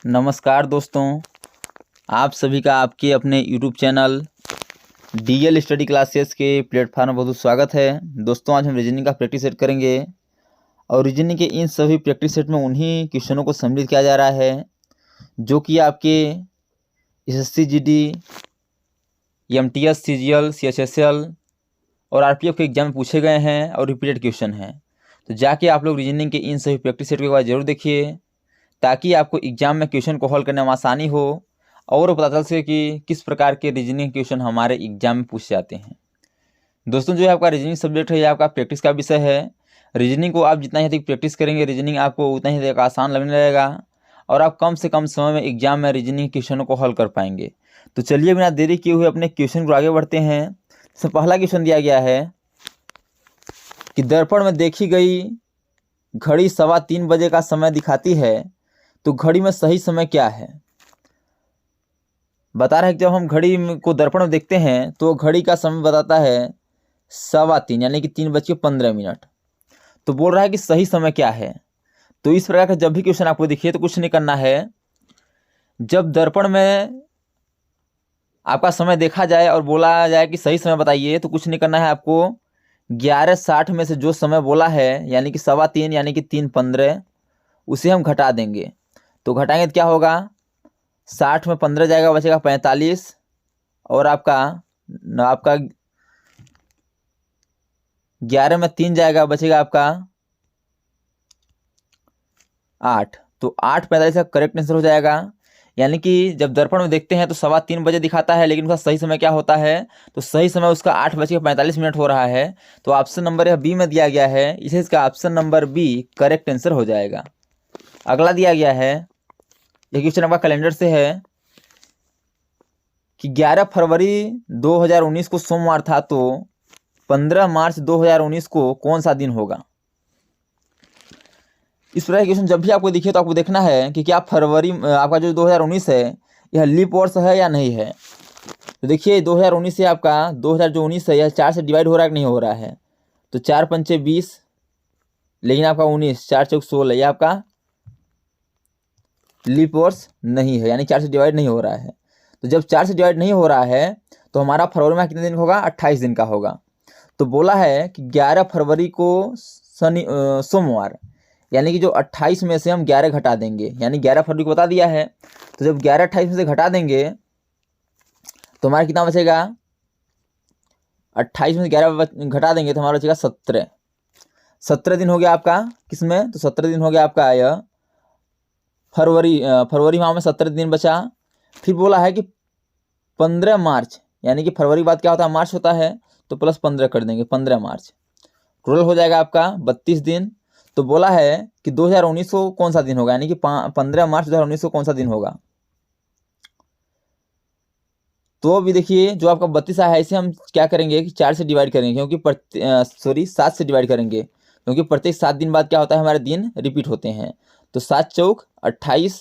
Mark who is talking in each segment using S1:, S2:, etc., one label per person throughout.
S1: नमस्कार दोस्तों, आप सभी का आपके अपने YouTube channel DL study classes के प्लेटफॉर्म में बहुत स्वागत है। दोस्तों, आज हम रीजनिंग का प्रैक्टिस सेट करेंगे और रीजनिंग के इन सभी प्रैक्टिस सेट में उन्हीं क्वेश्चनों को सम्मिलित किया जा रहा है जो कि आपके SSC GD, MTS, CGL, CHSL और आरपीएफ के एग्जाम में पूछे गए हैं और रिपीटेड क्वेश्चन हैं। तो जाके आप लोग रीजनिंग के इन सभी प्रैक्टिस सेट को एक बार जरूर देखिए ताकि आपको एग्जाम में क्वेश्चन को हल करने में आसानी हो और पता चल सके कि किस प्रकार के रीजनिंग क्वेश्चन हमारे एग्जाम में पूछे जाते हैं। दोस्तों, जो है आपका रीजनिंग सब्जेक्ट है, यह आपका प्रैक्टिस का विषय है। रीजनिंग को आप जितना ही अधिक प्रैक्टिस करेंगे, रीजनिंग आपको उतना ही अधिक आसान लगने लगेगा और आप कम से कम समय में एग्जाम में रीजनिंग क्वेश्चनों को हल कर पाएंगे। तो चलिए बिना देरी किए हुए अपने क्वेश्चन को आगे बढ़ते हैं। सबसे पहला क्वेश्चन दिया गया है कि दर्पण में देखी गई घड़ी 3:15 बजे का समय दिखाती है, तो घड़ी में सही समय क्या है। बता रहा है कि जब हम घड़ी को दर्पण में देखते हैं तो घड़ी का समय बताता है 3:15 यानी कि 3:15। तो बोल रहा है कि सही समय क्या है। तो इस प्रकार का जब भी क्वेश्चन आपको दिखे तो कुछ नहीं करना है। जब दर्पण में आपका समय देखा जाए और बोला जाए कि सही समय बताइए, तो कुछ नहीं करना है। आपको 11:60 में से जो समय बोला है यानी कि 3:15 यानी कि 3:15 उसे हम घटा देंगे। तो घटाएंगे तो क्या होगा, 60 में 15 जाएगा, बचेगा 45 और आपका 11 में 3 जाएगा, बचेगा आपका 8। तो 8:45 का करेक्ट आंसर हो जाएगा। यानी कि जब दर्पण में देखते हैं तो 3:15 बजे दिखाता है, लेकिन उसका सही समय क्या होता है, तो सही समय उसका 8:45 हो रहा है। तो ऑप्शन नंबर बी में दिया गया है, इसे इसका option number B correct answer हो जाएगा। अगला दिया गया है, यह क्वेश्चन आपका कैलेंडर से है कि 11 फरवरी 2019 को सोमवार था, तो 15 मार्च 2019 को कौन सा दिन होगा। इस प्रकार क्वेश्चन जब भी आपको दिखे तो आपको देखना है कि क्या फरवरी आपका जो 2019 है यह लीप वर्ष है या नहीं है। तो देखिए 2019 से आपका 2019 है, यह 4 से डिवाइड हो रहा है कि नहीं हो रहा है। तो 4 पंचे 20, लेकिन आपका 19, 4 चौक 16, यह आपका लीप वर्ष नहीं है, यानी 4 से डिवाइड नहीं हो रहा है। तो जब 4 से डिवाइड नहीं हो रहा है तो हमारा फरवरी में कितने दिन होगा, 28 दिन का होगा। तो बोला है कि 11 फरवरी को सोमवार, यानी कि जो 28 में से हम 11 घटा देंगे, यानी 11 फरवरी को बता दिया है। तो जब 11 28 में से घटा देंगे तो हमारा कितना बचेगा, 28 में से 11 घटा देंगे तो हमारा बचेगा 17 दिन हो गया आपका किसमें, तो 17 दिन हो गया आपका यह फरवरी माह में 17 दिन बचा। फिर बोला है कि 15 मार्च, यानी कि फरवरी के बाद क्या होता है, मार्च होता है, तो प्लस 15 कर देंगे, 15 मार्च टोटल हो जाएगा आपका 32 दिन। तो बोला है कि 2019 को कौन सा दिन होगा, यानी कि 15 मार्च 2019 को कौन सा दिन होगा। तो अभी देखिए जो आपका 32 आया है, इसे हम क्या करेंगे कि 4 से डिवाइड करेंगे, क्योंकि 7 से डिवाइड करेंगे, क्योंकि प्रत्येक 7 दिन बाद क्या होता है, हमारे दिन रिपीट होते हैं। तो 7 चौक 28,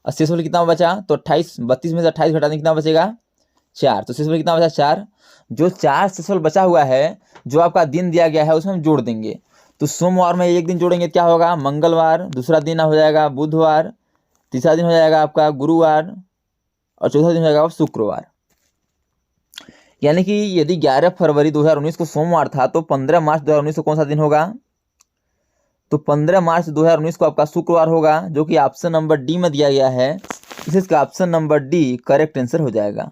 S1: और शेषफल कितना बचा, तो 28, 32 में से 28 घटा दें कितना बचेगा, 4। तो शेषफल कितना बचा, 4। जो 4 शेषफल बचा हुआ है, जो आपका दिन दिया गया है उसमें हम जोड़ देंगे। तो सोमवार में एक दिन जोड़ेंगे, क्या होगा, मंगलवार, दूसरा दिन हो जाएगा बुधवार, तीसरा दिन हो जाएगा आपका गुरुवार और चौथा दिन हो जाएगा शुक्रवार। यानी कि यदि 11 फरवरी 2019 को सोमवार था तो 15 मार्च 2019 को कौन सा दिन होगा, तो 15 मार्च 2019 को आपका शुक्रवार होगा, जो कि ऑप्शन नंबर डी में दिया गया है। इसका option number D correct answer हो जाएगा।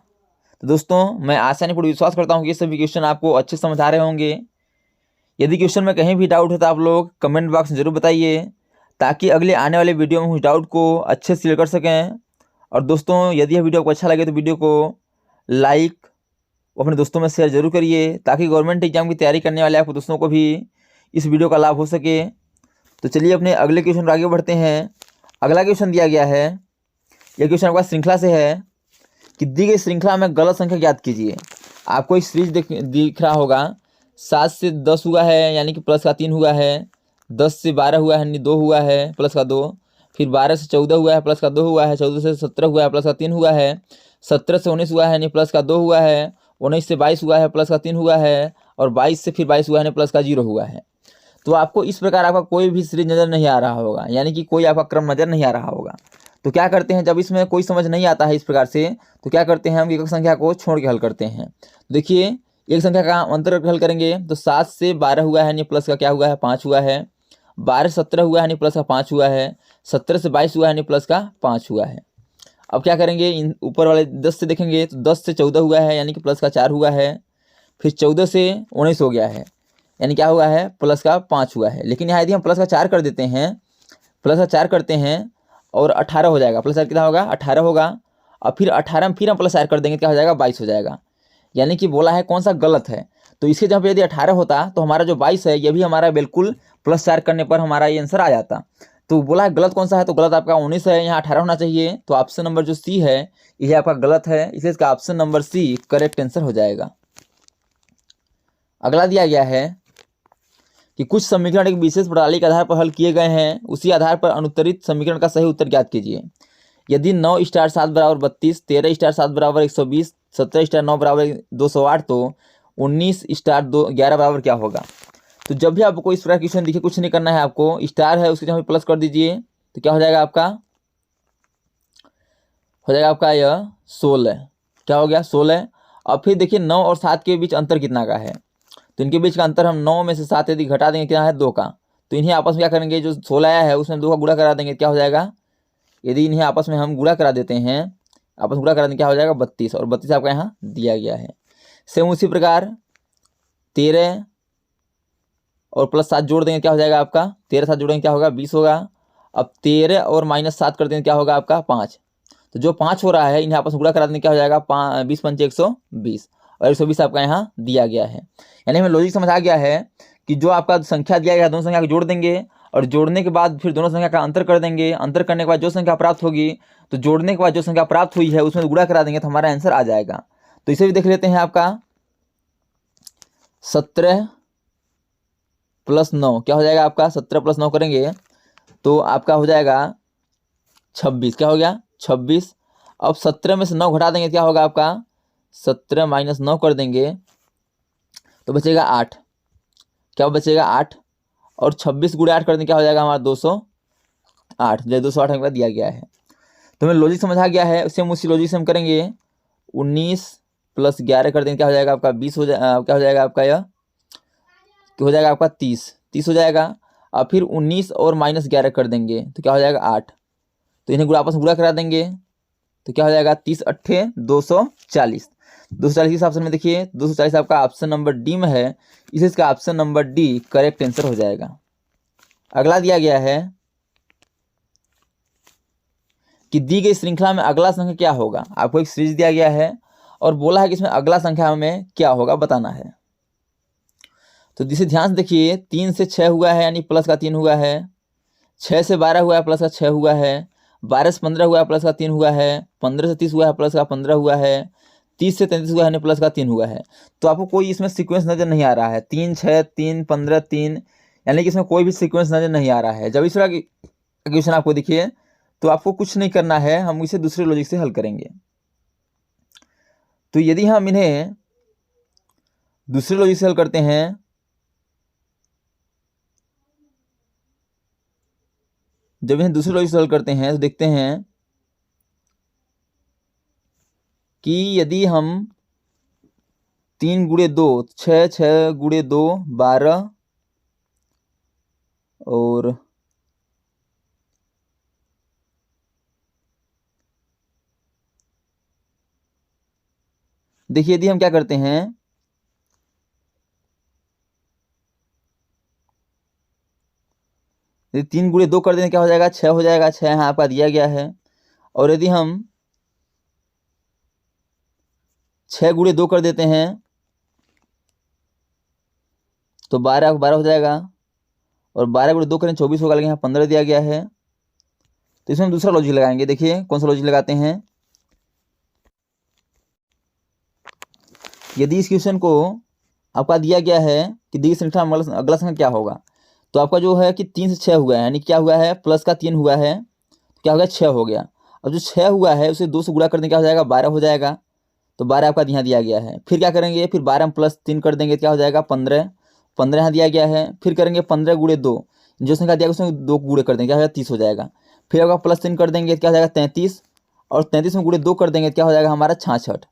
S1: तो दोस्तों, मैं आशा नहीं पूरी विश्वास करता हूँ कि ये सभी क्वेश्चन आपको अच्छे समझ आ रहे होंगे। यदि क्वेश्चन में कहीं भी डाउट है तो आप लोग कमेंट बॉक्स में जरूर बताइए, ताकि अगले आने वाले वीडियो में उस डाउट को अच्छे से क्लियर कर सकें। और दोस्तों, यदि यह वीडियो आपको अच्छा लगे तो वीडियो को लाइक अपने दोस्तों में शेयर जरूर करिए, ताकि गवर्नमेंट एग्जाम की तैयारी करने वाले आपको दोस्तों को भी इस वीडियो का लाभ हो सके। तो चलिए अपने अगले क्वेश्चन पर आगे बढ़ते हैं। अगला क्वेश्चन दिया गया है, यह क्वेश्चन आपका श्रृंखला से है कि दी गई श्रृंखला में गलत संख्या ज्ञात कीजिए। आपको एक सीरीज दिख रहा होगा, 7 से 10 हुआ है यानी कि प्लस का 3 हुआ है, 10 से 12 हुआ है यानी 2 हुआ है प्लस का 2, फिर 12 से 14 हुआ है प्लस का 2 हुआ है, 14 से 17 हुआ है प्लस का 3 हुआ है, 17 से 19 हुआ है यानी प्लस का 2 हुआ है, 19 से 22 हुआ है प्लस का 3 हुआ है, और 22 से फिर 22 हुआ है प्लस का 0 हुआ है। तो आपको इस प्रकार आपका कोई भी सीरीज नज़र नहीं आ रहा होगा, यानी कि कोई आपका क्रम नज़र नहीं आ रहा होगा। तो क्या करते हैं, जब इसमें कोई समझ नहीं आता है इस प्रकार से, तो क्या करते हैं, हम एक संख्या को छोड़ के हल करते हैं। देखिए एक संख्या का अंतर करके हल करेंगे तो 7 से 12 हुआ है, यानी प्लस का क्या हुआ है 5 हुआ है। 12 से 17 हुआ है, यानी प्लस का 5 हुआ है। 17 से 22 हुआ है, यानी प्लस का 5 हुआ है। अब क्या करेंगे, इन ऊपर वाले 10 से देखेंगे तो 10 से 14 हुआ है, यानी कि प्लस का 4 हुआ है। फिर 14 से 19 हो गया है, यानी क्या हुआ है, प्लस का 5 हुआ है। लेकिन यहाँ यदि हम प्लस का 4 कर देते हैं, प्लस का 4 करते हैं और 18 हो जाएगा, प्लस 4 कितना होगा 18 होगा। और फिर 18 में फिर हम प्लस 4 कर देंगे, क्या हो जाएगा 22 हो जाएगा। यानी कि बोला है कौन सा गलत है, तो इसके जहाँ पे यदि 18 होता तो हमारा जो 22 है ये भी हमारा बिल्कुल प्लस 4 करने पर हमारा ये आंसर आ जाता। तो बोला है गलत कौन सा है, तो गलत आपका 19 है, यहाँ 18 होना चाहिए। तो ऑप्शन नंबर जो सी है ये आपका गलत है, इसलिए इसका option number C correct answer हो जाएगा। अगला दिया गया है कि कुछ समीकरण एक विशेष प्रणाली के आधार पर हल किए गए हैं, उसी आधार पर अनुत्तरित समीकरण का सही उत्तर ज्ञात कीजिए। यदि 9 स्टार 7 बराबर 32, 13 स्टार 7 बराबर 120, 17 स्टार 9 बराबर 208, तो 19 स्टार 11 बराबर क्या होगा। तो जब भी आपको इस प्रकार क्वेश्चन दिखे, कुछ नहीं करना है आपको, स्टार है उसके जहाँ प्लस कर दीजिए, तो क्या हो जाएगा आपका, हो जाएगा आपका यह 16। क्या हो गया 16। अब फिर देखिए 9 और 7 के बीच अंतर कितना का है, तो इनके बीच का अंतर हम 9 में से 7 यदि घटा देंगे क्या है 2 का, तो इन्हें आपस में क्या करेंगे, जो 16 आया है उसमें 2 का गुणा करा देंगे, क्या हो जाएगा, यदि इन्हें आपस में हम गुणा करा देते हैं, आपस में गुणा करा देंगे क्या हो जाएगा 32, और 32 आपका यहाँ दिया गया है। सेम उसी प्रकार 13 और प्लस 7 जोड़ देंगे, क्या हो जाएगा आपका, 13 7 जोड़ेंगे क्या होगा 20 होगा। अब 13 और -7 कर देंगे, क्या होगा आपका 5। तो जो 5 हो रहा है इन्हें आपस में गुणा करा देंगे, क्या हो जाएगा 20 पंचे 120, और 120 आपका यहाँ दिया गया है। यानी हमें लॉजिक समझ आ गया है कि जो आपका संख्या दिया गया दोनों संख्या को जोड़ देंगे, और जोड़ने के बाद फिर दोनों संख्या का अंतर कर देंगे, अंतर करने के बाद जो संख्या प्राप्त होगी, तो जोड़ने के बाद जो संख्या प्राप्त हुई है उसमें गुणा करा देंगे, तो हमारा आंसर आ जाएगा। तो इसे भी देख लेते हैं, आपका 17 + 9 क्या हो जाएगा आपका, 17 + 9 करेंगे तो आपका हो जाएगा 26। क्या हो गया 26। अब 17 में से 9 घटा देंगे, क्या होगा आपका, 17 - 9 कर देंगे तो बचेगा 8। क्या बचेगा 8, और 26 × 8 कर देंगे, क्या हो जाएगा हमारा 208, जो 208 हमारा दिया गया है। तो हमें लॉजिक समझ आ गया है, उससे हम उसी लॉजिक से हम करेंगे 19 + 11 कर देंगे, क्या हो जाएगा आपका 20 हो जाएगा, क्या हो जाएगा आपका यह हो जाएगा आपका 30 हो जाएगा। अब फिर 19 और -11 कर देंगे तो क्या हो जाएगा 8, तो इन्हें आपस में गुणा करा देंगे, तो क्या हो जाएगा 30 × 8 = 240। 240 इस ऑप्शन में देखिए 240 आपका ऑप्शन नंबर डी में है, इसलिए इसका option number D correct answer हो जाएगा। अगला दिया गया है कि दी गई श्रृंखला में अगला संख्या क्या होगा। आपको एक सीरीज दिया गया है और बोला है कि इसमें अगला संख्या में क्या होगा बताना है। तो जिसे ध्यान से देखिए, 3 से 6 हुआ है, यानी प्लस का 3 हुआ है। 6 से 12 हुआ है, प्लस का 6 हुआ है। 12 से 15 हुआ है, प्लस का 3 हुआ है। 15 से 30 हुआ है, प्लस का 15 हुआ है। 30 से 33 हुआ है, प्लस का 3 हुआ है। तो आपको कोई इसमें सीक्वेंस नजर नहीं आ रहा है, 3 6 3 15 3, यानी कि इसमें कोई भी सीक्वेंस नजर नहीं आ रहा है। जब इस तरह की क्वेश्चन आपको दिखिए तो आपको कुछ नहीं करना है, हम इसे दूसरे लॉजिक से हल करेंगे। तो यदि हम इन्हें दूसरे लॉजिक से हल करते हैं, जब इन्हें दूसरे लॉजिक से हल करते हैं तो देखते हैं कि यदि हम 3 × 2 6, 6 × 2 12, और देखिए यदि हम क्या करते हैं, यदि 3 × 2 कर दें क्या हो जाएगा 6 हो जाएगा, 6 यहाँ आपका दिया गया है। और यदि हम 6 × 2 कर देते हैं तो 12 हो जाएगा, और 12 × 2 करें 24 होगा, लेकिन यहाँ 15 दिया गया है। तो इसमें हम दूसरा लॉजिक लगाएंगे। देखिए कौन सा लॉजिक लगाते हैं। यदि इस क्वेश्चन को आपका दिया गया है कि दी संख्या में अगला संख्या क्या होगा, तो आपका जो है कि 3 से 6 हुआ है, यानी क्या हुआ है प्लस का 3 हुआ है, तो क्या हो गया 6 हो गया। अब जो 6 हुआ है उसे 2 से गुणा कर देंगे, क्या हो जाएगा 12 हो जाएगा। तो 12 आपका यहाँ दिया गया है। फिर क्या करेंगे, फिर 12 में +3 कर देंगे, क्या हो जाएगा 15 यहाँ दिया गया है। फिर करेंगे 15 × 2, जो संख्या दिया गया उसमें 2 गुणे कर देंगे, क्या हो जाएगा 30 हो जाएगा। फिर आपका +3 कर देंगे क्या हो जाएगा 33, और 33 में गुणे 2 कर देंगे क्या हो जाएगा हमारा 66।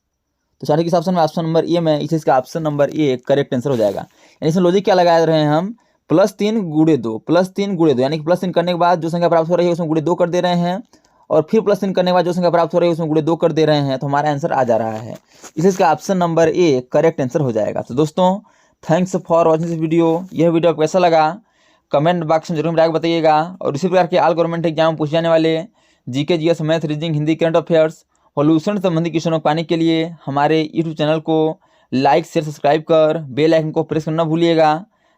S1: तो 66 किस ऑप्शन में, ऑप्शन नंबर ए में, इसे इसका option number A correct answer हो जाएगा। यानी इसमें लॉजिक क्या लगा रहे हैं हम, +3 गुणे 2, +3 गुणे 2, यानी कि +3 करने के बाद जो संख्या प्राप्त हो रही है उसमें गुणे 2 कर दे रहे हैं, और फिर +3 करने के बाद जो संख्या प्राप्त हो रही है उसमें गुणे 2 कर दे रहे हैं, तो हमारा आंसर आ जा रहा है। इसे इसका option number A correct answer हो जाएगा। तो दोस्तों thanks for watching this video. यह वीडियो आपको कैसा लगा कमेंट बॉक्स में जरूर बताइएगा, और इसी प्रकार के ऑल गवर्नमेंट एग्जाम में पूछे जाने वाले GK, GS, math, reasoning, Hindi, current affairs, solution संबंधी क्वेश्चनों को पाने के लिए हमारे यूट्यूब चैनल को लाइक, शेयर, सब्सक्राइब कर बेल आइकन को प्रेस करना भूलिएगा,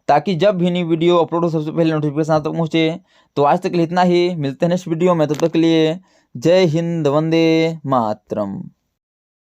S1: ताकि जब भी नई वीडियो अपलोड हो सबसे पहले नोटिफिकेशन आप तक पहुँचे। तो आज तक के लिए इतना ही, मिलते हैं नेक्स्ट वीडियो में, तब तक के लिए जय हिंद, वंदे मातरम।